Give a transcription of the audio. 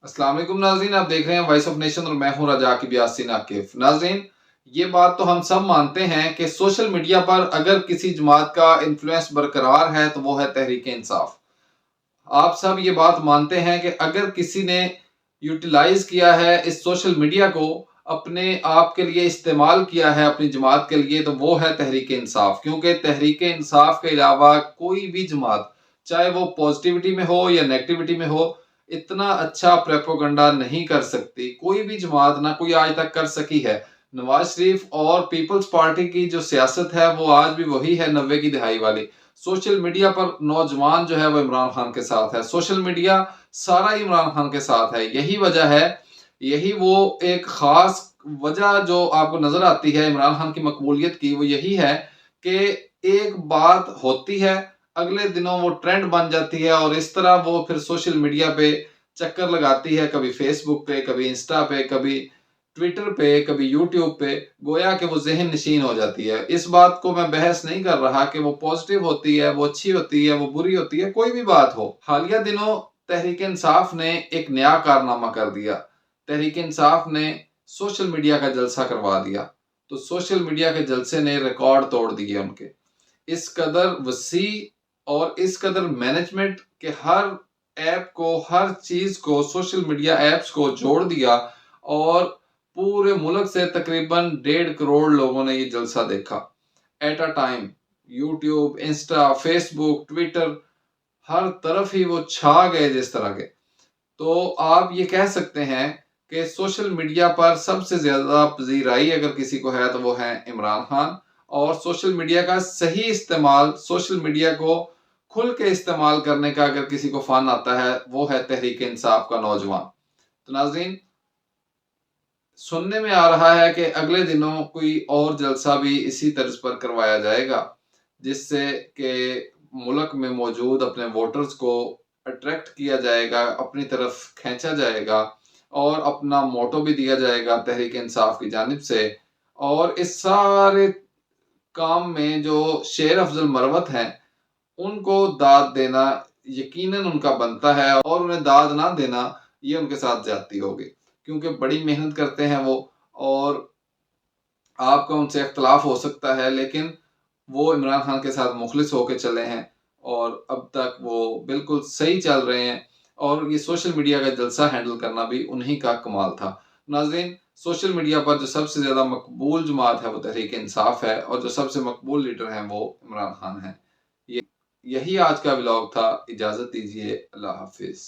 السلام علیکم ناظرین، آپ دیکھ رہے ہیں وائس آف نیشن اور میں ہوں رجا کی بیاسی ناقف۔ ناظرین، یہ بات تو ہم سب مانتے ہیں کہ سوشل میڈیا پر اگر کسی جماعت کا انفلوئنس برقرار ہے تو وہ ہے تحریک انصاف۔ آپ سب یہ بات مانتے ہیں کہ اگر کسی نے یوٹیلائز کیا ہے اس سوشل میڈیا کو، اپنے آپ کے لیے استعمال کیا ہے اپنی جماعت کے لیے، تو وہ ہے تحریک انصاف۔ کیونکہ تحریک انصاف کے علاوہ کوئی بھی جماعت، چاہے وہ پوزیٹیوٹی میں ہو یا نیگیٹیوٹی میں ہو، اتنا اچھا پریپوگنڈا نہیں کر سکتی۔ کوئی بھی جماعت نہ کوئی آج تک کر سکی ہے۔ نواز شریف اور پیپلز پارٹی کی جو سیاست ہے وہ آج بھی وہی ہے 90 کی دہائی والی۔ سوشل میڈیا پر نوجوان جو ہے وہ عمران خان کے ساتھ ہے، سوشل میڈیا سارا ہی عمران خان کے ساتھ ہے۔ یہی وجہ ہے، یہی وہ ایک خاص وجہ جو آپ کو نظر آتی ہے عمران خان کی مقبولیت کی، وہ یہی ہے کہ ایک بات ہوتی ہے، اگلے دنوں وہ ٹرینڈ بن جاتی ہے، اور اس طرح وہ پھر سوشل میڈیا پہ چکر لگاتی ہے، کبھی فیس بک پہ، کبھی انسٹا پہ، کبھی ٹویٹر پہ، کبھی یوٹیوب پہ، گویا کہ وہ ذہن نشین ہو جاتی ہے۔ اس بات کو میں بحث نہیں کر رہا کہ وہ پازیٹیو ہوتی ہے، وہ اچھی ہوتی ہے، وہ بری ہوتی ہے، کوئی بھی بات ہو۔ حالیہ دنوں تحریک انصاف نے ایک نیا کارنامہ کر دیا۔ تحریک انصاف نے سوشل میڈیا کا جلسہ کروا دیا، تو سوشل میڈیا کے جلسے نے ریکارڈ توڑ دیے ان کے۔ اس قدر وسیع اور اس قدر مینجمنٹ کہ ہر ایپ کو، ہر چیز کو، سوشل میڈیا ایپس کو جوڑ دیا، اور پورے ملک سے تقریباً 1.5 کروڑ لوگوں نے یہ جلسہ دیکھا at a time. YouTube, Insta, Facebook, Twitter, ہر طرف ہی وہ چھا گئے جس طرح کے۔ تو آپ یہ کہہ سکتے ہیں کہ سوشل میڈیا پر سب سے زیادہ پذیرائی اگر کسی کو ہے تو وہ ہے عمران خان۔ اور سوشل میڈیا کا صحیح استعمال، سوشل میڈیا کو کھل کے استعمال کرنے کا اگر کسی کو فن آتا ہے، وہ ہے تحریک انصاف کا نوجوان۔ تو ناظرین، سننے میں آ رہا ہے کہ اگلے دنوں کوئی اور جلسہ بھی اسی طرز پر کروایا جائے گا، جس سے کہ ملک میں موجود اپنے ووٹرز کو اٹریکٹ کیا جائے گا، اپنی طرف کھینچا جائے گا، اور اپنا موٹو بھی دیا جائے گا تحریک انصاف کی جانب سے۔ اور اس سارے کام میں جو شیر افضل مروت ہیں، ان کو داد دینا یقیناً ان کا بنتا ہے، اور انہیں داد نہ دینا یہ ان کے ساتھ زیادتی ہوگی، کیونکہ بڑی محنت کرتے ہیں وہ، اور آپ کا ان سے اختلاف ہو سکتا ہے، لیکن وہ عمران خان کے ساتھ مخلص ہو کے چلے ہیں، اور اب تک وہ بالکل صحیح چل رہے ہیں، اور یہ سوشل میڈیا کا جلسہ ہینڈل کرنا بھی انہی کا کمال تھا۔ ناظرین، سوشل میڈیا پر جو سب سے زیادہ مقبول جماعت ہے وہ تحریک انصاف ہے، اور جو سب سے مقبول لیڈر ہیں وہ عمران خان ہیں۔ یہی آج کا ولاگ تھا، اجازت دیجیے، اللہ حافظ۔